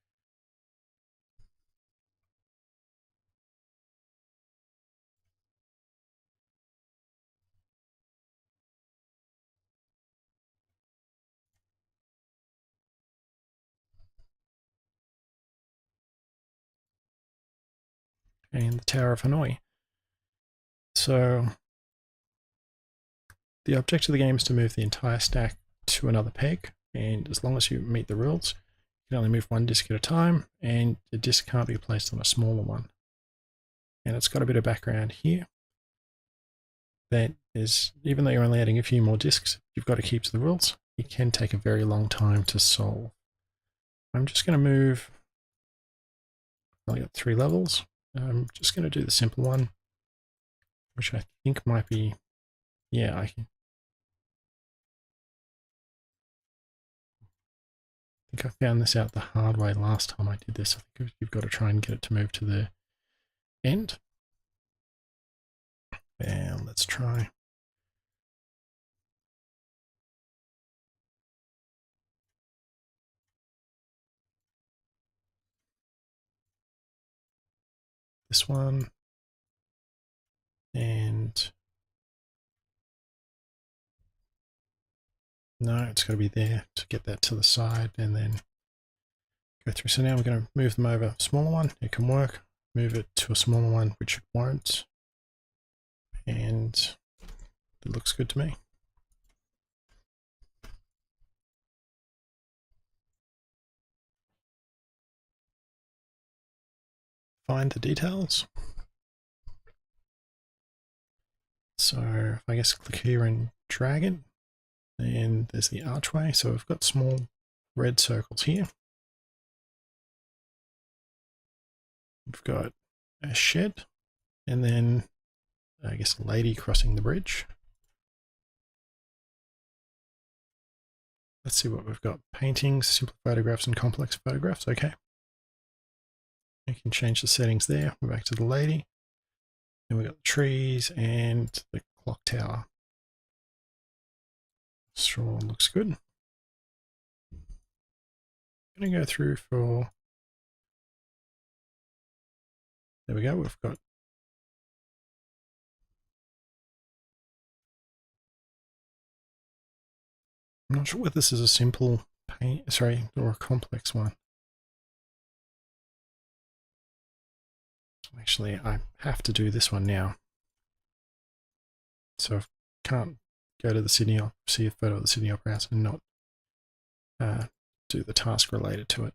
And the Tower of Hanoi. So the objective of the game is to move the entire stack to another peg, and as long as you meet the rules, you can only move one disk at a time, and the disk can't be placed on a smaller one. And it's got a bit of background here. That is, even though you're only adding a few more disks, you've got to keep to the rules. It can take a very long time to solve. I'm just going to move, I only got 3 levels. I'm just going to do the simple one, which I think might be, yeah, I think I found this out the hard way last time I did this. I think you've got to try and get it to move to the end. And let's try. This one. And no, it's got to be there to get that to the side and then go through. So now we're going to move them over. Smaller one, it can work. Move it to a smaller one, which it won't. And it looks good to me. Find the details. So if I guess click here and drag it, and there's the archway. So we've got small red circles here. We've got a shed, and then I guess a lady crossing the bridge. Let's see what we've got. Paintings, simple photographs, and complex photographs. Okay. You can change the settings there. We're back to the lady. And we've got the trees and the clock tower. Sure, looks good. I'm going to go through for, there we go, we've got I'm not sure whether this is a simple paint, sorry, or a complex one. Actually, I have to do this one now. So I can't go to the Sydney, see a photo of the Sydney Opera House and not do the task related to it.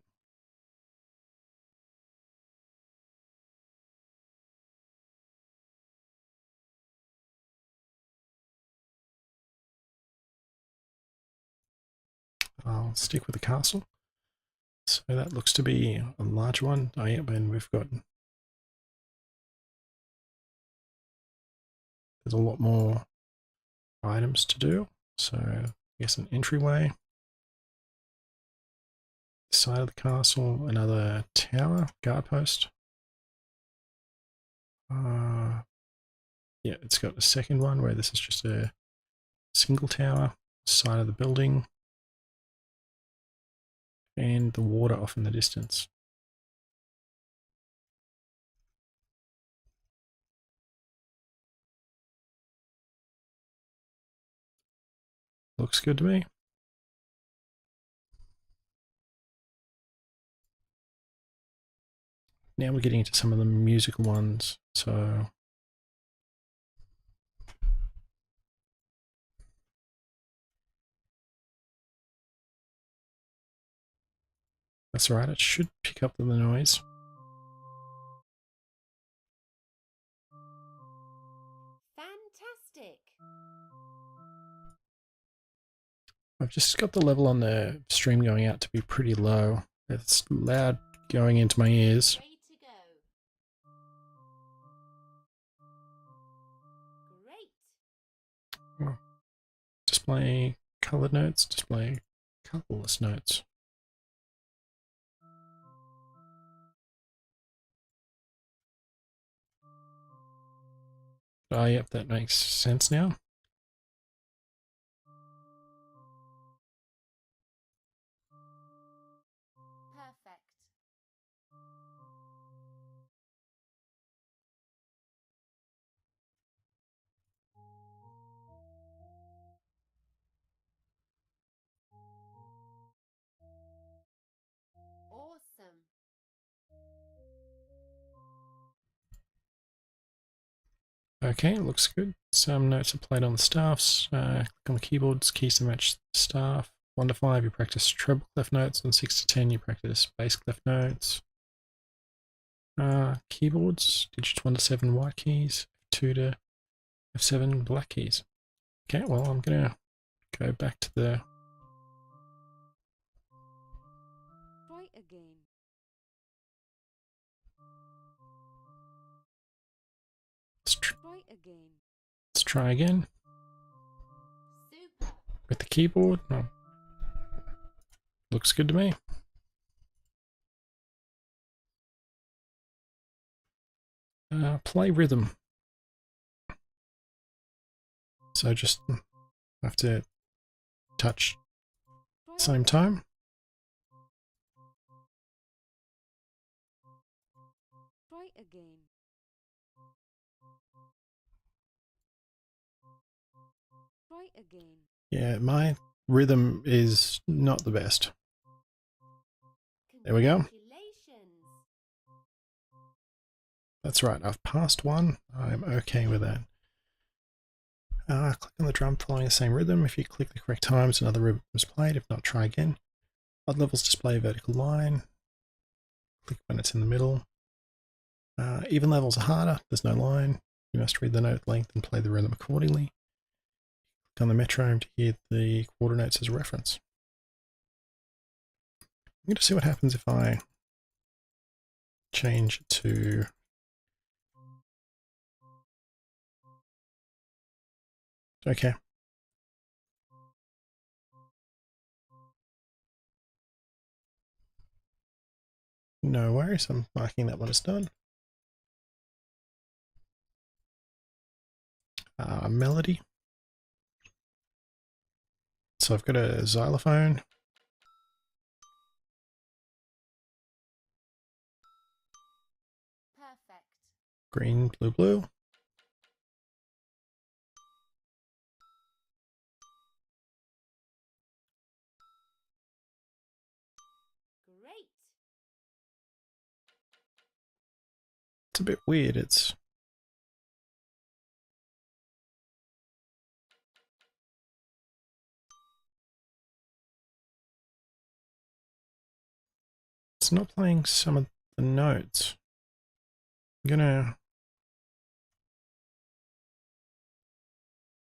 I'll stick with the castle. So that looks to be a large one. Oh yeah, and we've got, there's a lot more items to do. So I guess an entryway. Side of the castle, another tower, guard post. Yeah, it's got a second one where this is just a single tower, side of the building, and the water off in the distance. Looks good to me. Now we're getting into some of the musical ones. So that's right, it should pick up the noise. Fantastic. I've just got the level on the stream going out to be pretty low. It's loud going into my ears. Way to go. Great. Oh. Display colored notes, display colorless notes. Oh, yep, that makes sense now. Perfect. Awesome. Okay, looks good. Some notes are played on the staffs. Click on the keyboards, keys to match the staff. 1 to 5, you practice treble clef notes, and 6 to 10, you practice bass clef notes. Keyboards, digits 1 to 7, white keys, 2 to F7, black keys. Okay, well, I'm going to go back to the... Try again. Let's try again. Super. With the keyboard. Oh. Looks good to me. Play rhythm. So just have to touch at the same time. Try again. Try again. Yeah, my rhythm is not the best. There we go. That's right, I've passed one. I'm okay with that. Click on the drum following the same rhythm. If you click the correct times, another rhythm is played. If not, try again. Odd levels display a vertical line. Click when it's in the middle. Even levels are harder. There's no line. You must read the note length and play the rhythm accordingly. Click on the metronome to hear the quarter notes as a reference. I'm going to see what happens if I change it to... Okay. No worries, I'm marking that one as done. Melody. So I've got a xylophone. Perfect. Green, blue, blue. Great. It's a bit weird. It's it's not playing some of the notes. I'm gonna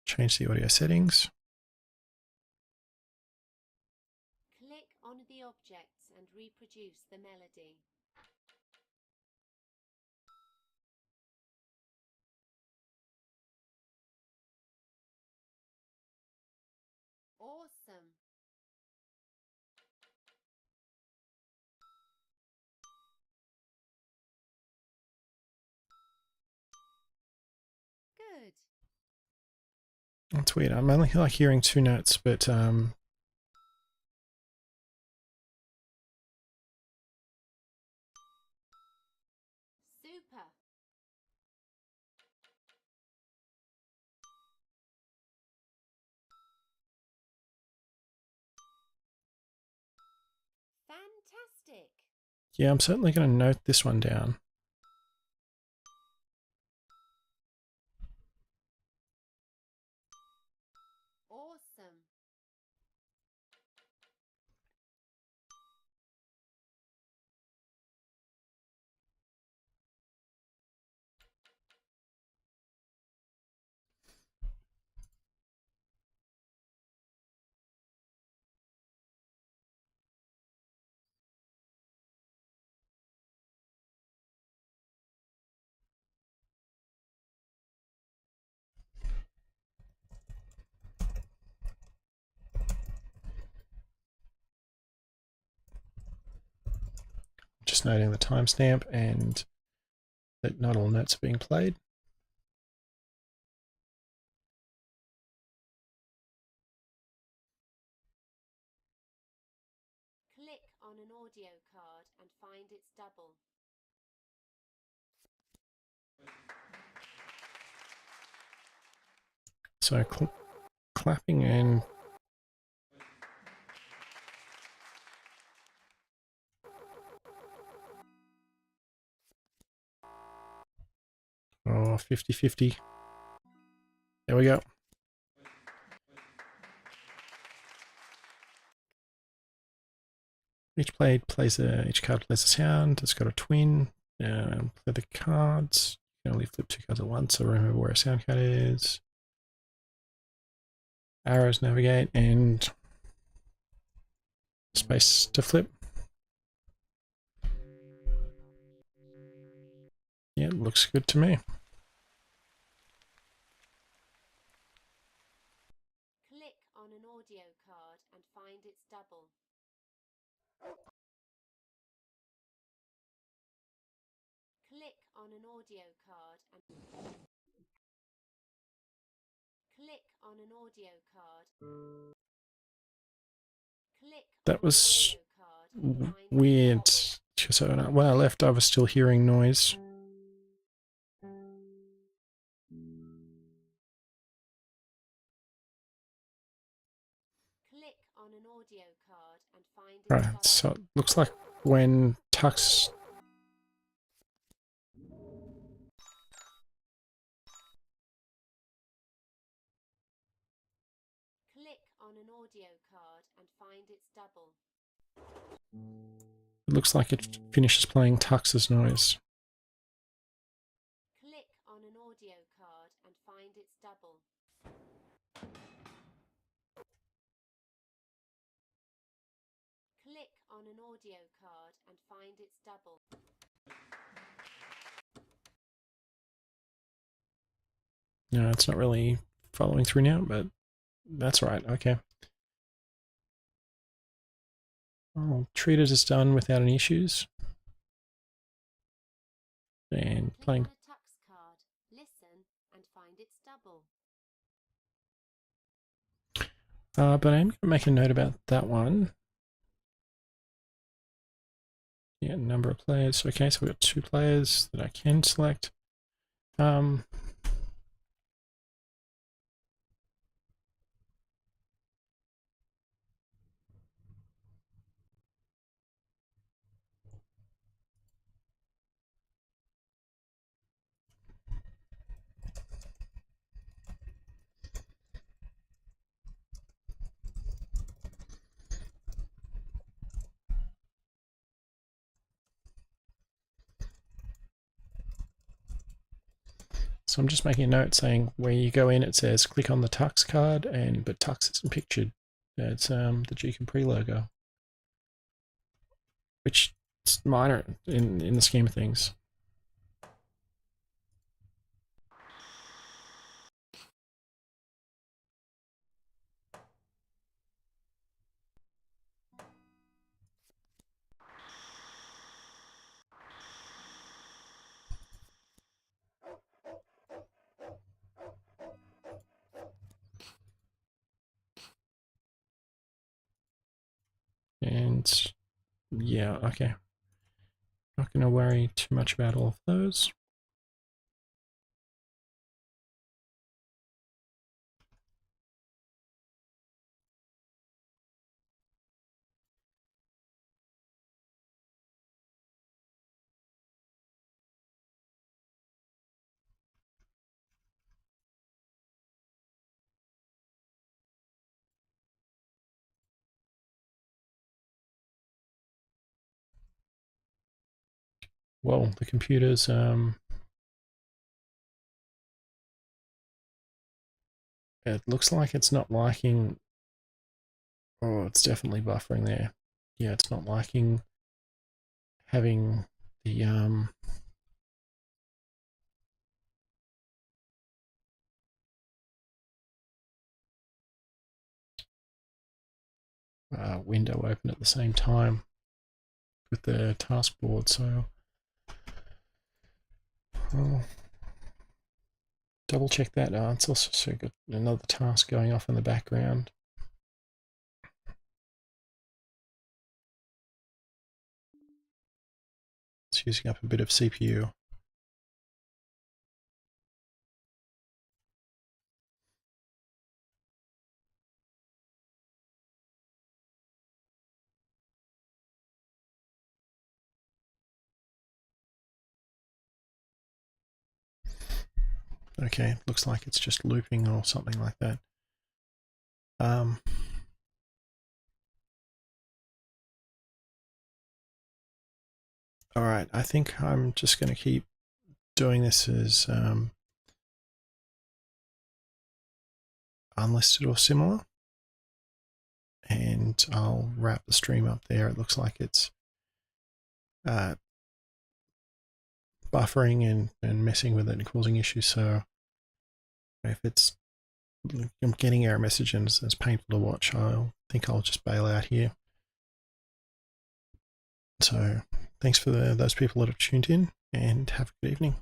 change the audio settings. Click on the objects and reproduce the melody. Awesome. Good. That's weird. I'm only like hearing 2 notes, but Super. Fantastic. yeah, I'm certainly going to note this one down. Awesome. Just noting the timestamp and that not all notes are being played. Click on an audio card and find its double. So clapping and oh, 50-50. There we go. Each card plays a sound. It's got a twin. Play the cards. You can only flip 2 cards at once, so remember where a sound card is. Arrows navigate and space to flip. Yeah, it looks good to me. Click on an audio card and find its double. Click on an audio card and click on an audio card. Click That on was an audio card and find its weird. double. So when I left, I was still hearing noise. Click on an audio card and find its Right, double. so it looks like when Tux Click on an audio card and find its double. it looks like it finishes playing Tux's noise. Click on an audio card and find its double. Click on an audio card and find its double. No, it's not really following through now, but that's right. Okay. I'll treat it as done without any issues. And Click playing. on a tux card, listen and find its double. But I'm going to make a note about that one. Yeah, number of players. Okay, so we've got 2 players that I can select. So I'm just making a note saying where you go in, it says click on the Tux card, but Tux isn't pictured. It's the GCompris logo, which is minor in the scheme of things. And yeah, okay. Not going to worry too much about all of those. Well, the computer's it looks like it's not liking. Oh, it's definitely buffering there. Yeah, it's not liking having the window open at the same time with the taskboard. So I'll double check that. It's also got another task going off in the background. It's using up a bit of CPU. Okay, looks like it's just looping or something like that. All right, I think I'm just going to keep doing this as unlisted or similar, and I'll wrap the stream up there. It looks like it's buffering and messing with it and causing issues. So if I'm getting error message and it's painful to watch, I think I'll just bail out here. So thanks for those people that have tuned in, and have a good evening.